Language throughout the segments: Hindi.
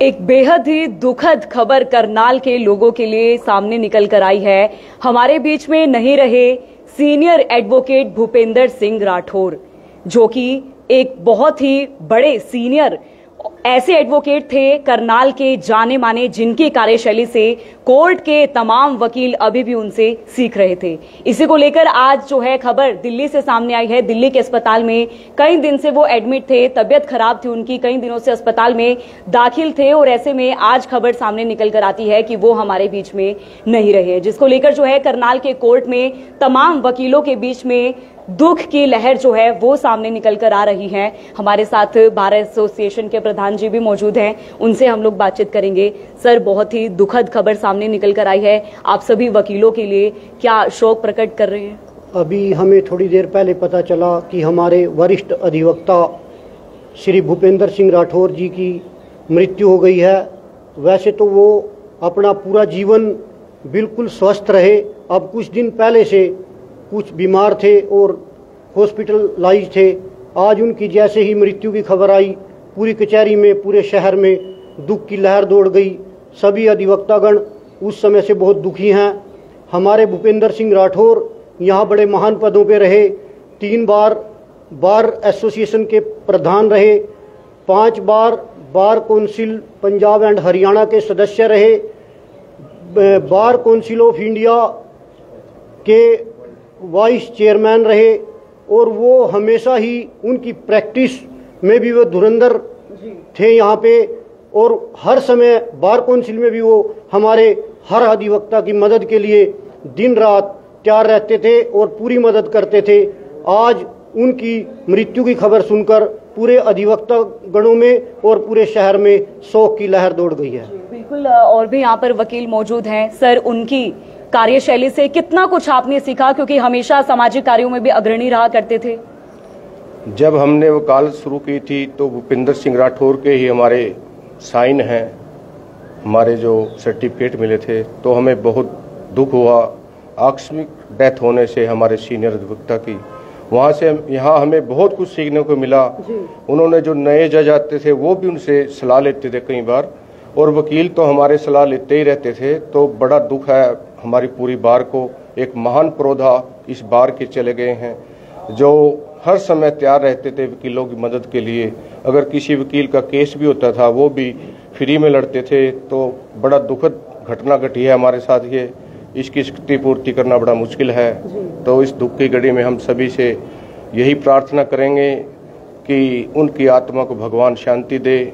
एक बेहद ही दुखद खबर करनाल के लोगों के लिए सामने निकल कर आई है। हमारे बीच में नहीं रहे सीनियर एडवोकेट भूपेंद्र सिंह राठौर, जो कि एक बहुत ही बड़े सीनियर ऐसे एडवोकेट थे करनाल के, जाने माने, जिनकी कार्यशैली से कोर्ट के तमाम वकील अभी भी उनसे सीख रहे थे। इसी को लेकर आज जो है खबर दिल्ली से सामने आई है। दिल्ली के अस्पताल में कई दिन से वो एडमिट थे, तबियत खराब थी उनकी, कई दिनों से अस्पताल में दाखिल थे और ऐसे में आज खबर सामने निकल कर आती है कि वो हमारे बीच में नहीं रहे, जिसको लेकर जो है करनाल के कोर्ट में तमाम वकीलों के बीच में दुख की लहर जो है वो सामने निकल कर आ रही है। हमारे साथ बार एसोसिएशन के प्रधान जी भी मौजूद हैं, उनसे हम लोग बातचीत करेंगे। सर, बहुत ही दुखद खबर सामने निकल कर आई है, आप सभी वकीलों के लिए क्या शोक प्रकट कर रहे हैं? अभी हमें थोड़ी देर पहले पता चला कि हमारे वरिष्ठ अधिवक्ता श्री भूपेंद्र सिंह राठौर जी की मृत्यु हो गई है। वैसे तो वो अपना पूरा जीवन बिल्कुल स्वस्थ रहे, अब कुछ दिन पहले से कुछ बीमार थे और हॉस्पिटलाइज थे। आज उनकी जैसे ही मृत्यु की खबर आई, पूरी कचहरी में, पूरे शहर में दुख की लहर दौड़ गई। सभी अधिवक्तागण उस समय से बहुत दुखी हैं। हमारे भूपेंद्र सिंह राठौर यहाँ बड़े महान पदों पे रहे, 3 बार बार एसोसिएशन के प्रधान रहे, 5 बार bar council Punjab and Haryana के सदस्य रहे, बार काउंसिल ऑफ इंडिया के वाइस चेयरमैन रहे और वो हमेशा ही उनकी प्रैक्टिस में भी वो धुरंधर थे यहाँ पे, और हर समय बार काउंसिल में भी वो हमारे हर अधिवक्ता की मदद के लिए दिन रात तैयार रहते थे और पूरी मदद करते थे। आज उनकी मृत्यु की खबर सुनकर पूरे अधिवक्ता गणों में और पूरे शहर में शोक की लहर दौड़ गई है। बिल्कुल, और भी यहाँ पर वकील मौजूद हैं। सर, उनकी कार्यशैली से कितना कुछ आपने सीखा, क्योंकि हमेशा सामाजिक कार्यों में भी अग्रणी रहा करते थे? जब हमने वकालत शुरू की थी तो भूपेंद्र सिंह राठौर के ही हमारे साइन हैं, हमारे जो सर्टिफिकेट मिले थे, तो हमें बहुत दुख हुआ आकस्मिक डेथ होने से हमारे सीनियर अधिवक्ता की। वहाँ से यहाँ हमें बहुत कुछ सीखने को मिला। उन्होंने जो नए जज आते थे वो भी उनसे सलाह लेते थे कई बार, और वकील तो हमारे सलाह लेते ही रहते थे। तो बड़ा दुख है हमारी पूरी बार को, एक महान प्रोधा इस बार के चले गए हैं, जो हर समय तैयार रहते थे वकीलों की मदद के लिए। अगर किसी वकील का केस भी होता था वो भी फ्री में लड़ते थे। तो बड़ा दुखद घटना घटी है हमारे साथ ये, इसकी क्षतिपूर्ति करना बड़ा मुश्किल है। तो इस दुख की घड़ी में हम सभी से यही प्रार्थना करेंगे कि उनकी आत्मा को भगवान शांति दे,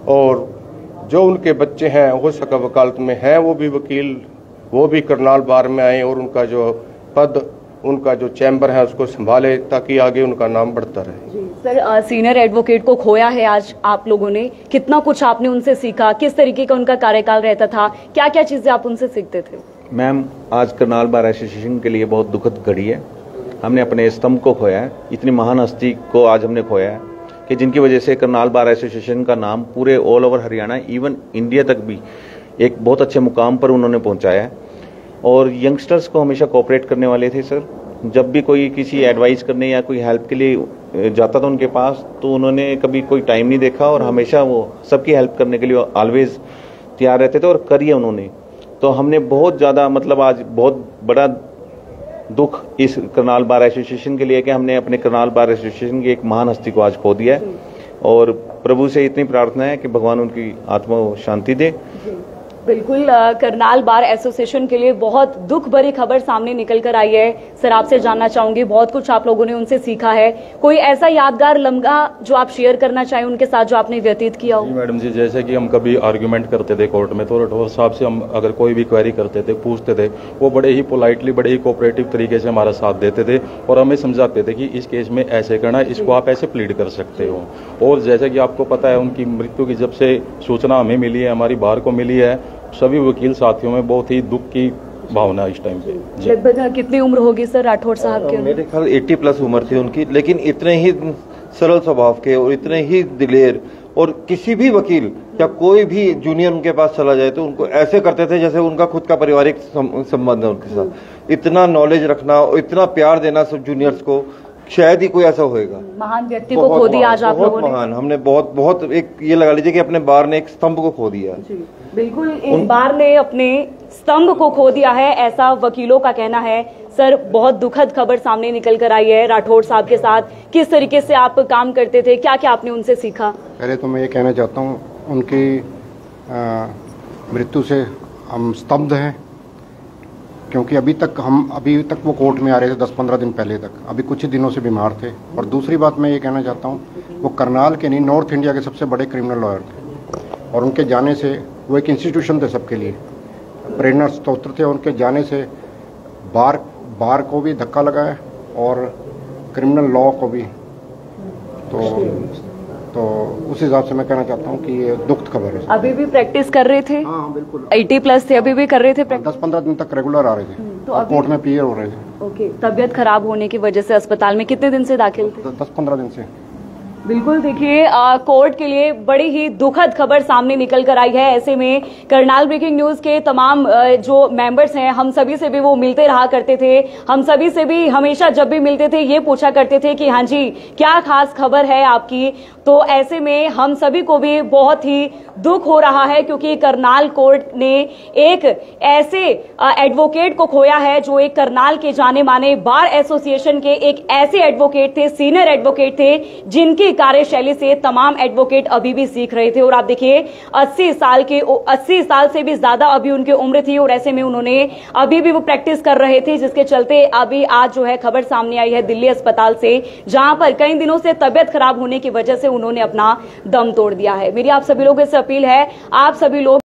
और जो उनके बच्चे हैं हो सका वकालत में हैं वो भी वकील, वो भी करनाल बार में आए और उनका जो पद, उनका जो चैम्बर है उसको संभाले, ताकि आगे उनका नाम बढ़ता रहे। सर, सीनियर एडवोकेट को खोया है आज आप लोगों ने, कितना कुछ आपने उनसे सीखा, किस तरीके का उनका कार्यकाल रहता था, क्या क्या चीजें आप उनसे सीखते थे? मैम, आज करनाल बार एसोसिएशन के लिए बहुत दुखद घड़ी है। हमने अपने स्तंभ को खोया है, इतनी महान हस्ती को आज हमने खोया है कि जिनकी वजह से करनाल बार एसोसिएशन का नाम पूरे all over Haryana, even India तक भी एक बहुत अच्छे मुकाम पर उन्होंने पहुंचाया है। और यंगस्टर्स को हमेशा कोऑपरेट करने वाले थे सर। जब भी कोई किसी एडवाइस करने या कोई हेल्प के लिए जाता था उनके पास, तो उन्होंने कभी कोई टाइम नहीं देखा और हमेशा वो सबकी हेल्प करने के लिए ऑलवेज तैयार रहते थे, और करिए उन्होंने। तो हमने बहुत ज़्यादा, मतलब आज बहुत बड़ा दुख इस करनाल बार एसोसिएशन के लिए कि हमने अपने करनाल बार एसोसिएशन की एक महान हस्ती को आज खो दिया है। और प्रभु से इतनी प्रार्थना है कि भगवान उनकी आत्मा को शांति दे। बिल्कुल, करनाल बार एसोसिएशन के लिए बहुत दुख भरी खबर सामने निकल कर आई है। सर, आपसे जानना चाहूंगी, बहुत कुछ आप लोगों ने उनसे सीखा है, कोई ऐसा यादगार लम्हा जो आप शेयर करना चाहें उनके साथ, जो आपने व्यतीत किया हो? मैडम जी, जैसे कि हम कभी आर्ग्यूमेंट करते थे कोर्ट में, तो राठौर साहब से हम अगर कोई भी क्वेरी करते थे, पूछते थे, वो बड़े ही पोलाइटली, बड़े ही कोऑपरेटिव तरीके से हमारा साथ देते थे और हमें समझाते थे कि इस केस में ऐसे करना, इसको आप ऐसे प्लीड कर सकते हो। और जैसे कि आपको पता है, उनकी मृत्यु की जब से सूचना हमें मिली है, हमारी बार को मिली है, सभी वकील साथियों में बहुत ही दुख की भावना इस टाइम पे। लगभग कितनी उम्र होगी सर राठौर साहब के? मेरे ख्याल 80+ उम्र थी उनकी, लेकिन इतने ही सरल स्वभाव के और इतने ही दिलेर, और किसी भी वकील या कोई भी जूनियर उनके पास चला जाए तो उनको ऐसे करते थे जैसे उनका खुद का पारिवारिक संबंध है उनके साथ। इतना नॉलेज रखना और इतना प्यार देना सब जूनियर्स को शायद ही कोई ऐसा होगा। महान व्यक्ति को खो दिया आज आप लोगों ने। महान, हमने बहुत एक ये लगा लीजिए कि अपने बार ने एक स्तंभ को खो दिया। बिल्कुल, एक बार ने अपने स्तंभ को खो दिया है, ऐसा वकीलों का कहना है। सर, बहुत दुखद खबर सामने निकल कर आई है राठौड़ साहब के साथ। किस तरीके से आप काम करते थे, क्या क्या आपने उनसे सीखा? पहले तो मैं ये कहना चाहता हूँ, उनकी मृत्यु से हम स्तब्ध हैं, क्योंकि अभी तक वो कोर्ट में आ रहे थे 10-15 दिन पहले तक, अभी कुछ ही दिनों से बीमार थे। और दूसरी बात मैं ये कहना चाहता हूँ, वो करनाल के नहीं, नॉर्थ इंडिया के सबसे बड़े क्रिमिनल लॉयर थे, और उनके जाने से वो एक इंस्टीट्यूशन थे सबके लिए, प्रेरणा स्रोत थे। उनके जाने से बार को भी धक्का लगा है और क्रिमिनल लॉ को भी। तो उस हिसाब से मैं कहना चाहता हूँ कि ये दुखद खबर है। अभी भी प्रैक्टिस कर रहे थे? हाँ, बिल्कुल। 80+ थे, अभी भी कर रहे थे प्रैक्टिस? 10-15 दिन तक रेगुलर आ रहे थे, तो कोर्ट में क्लियर हो रहे थे। ओके, तबीयत खराब होने की वजह से अस्पताल में कितने दिन से दाखिल थे? 10-15 दिन से। बिल्कुल, देखिए, कोर्ट के लिए बड़ी ही दुखद खबर सामने निकल कर आई है। ऐसे में करनाल ब्रेकिंग न्यूज के तमाम जो मेंबर्स हैं, हम सभी से भी वो मिलते रहा करते थे। हम सभी से भी हमेशा जब भी मिलते थे ये पूछा करते थे कि हाँ जी, क्या खास खबर है आपकी। तो ऐसे में हम सभी को भी बहुत ही दुख हो रहा है, क्योंकि करनाल कोर्ट ने एक ऐसे एडवोकेट को खोया है जो एक करनाल के जाने माने बार एसोसिएशन के एक ऐसे एडवोकेट थे, सीनियर एडवोकेट थे, जिनकी कार्यशैली से तमाम एडवोकेट अभी भी सीख रहे थे। और आप देखिए, 80 साल से भी ज्यादा अभी उनकी उम्र थी, और ऐसे में उन्होंने अभी भी वो प्रैक्टिस कर रहे थे, जिसके चलते अभी आज जो है खबर सामने आई है दिल्ली अस्पताल से, जहां पर कई दिनों से तबियत खराब होने की वजह से उन्होंने अपना दम तोड़ दिया है। मेरी आप सभी लोगों से अपील है, आप सभी लोग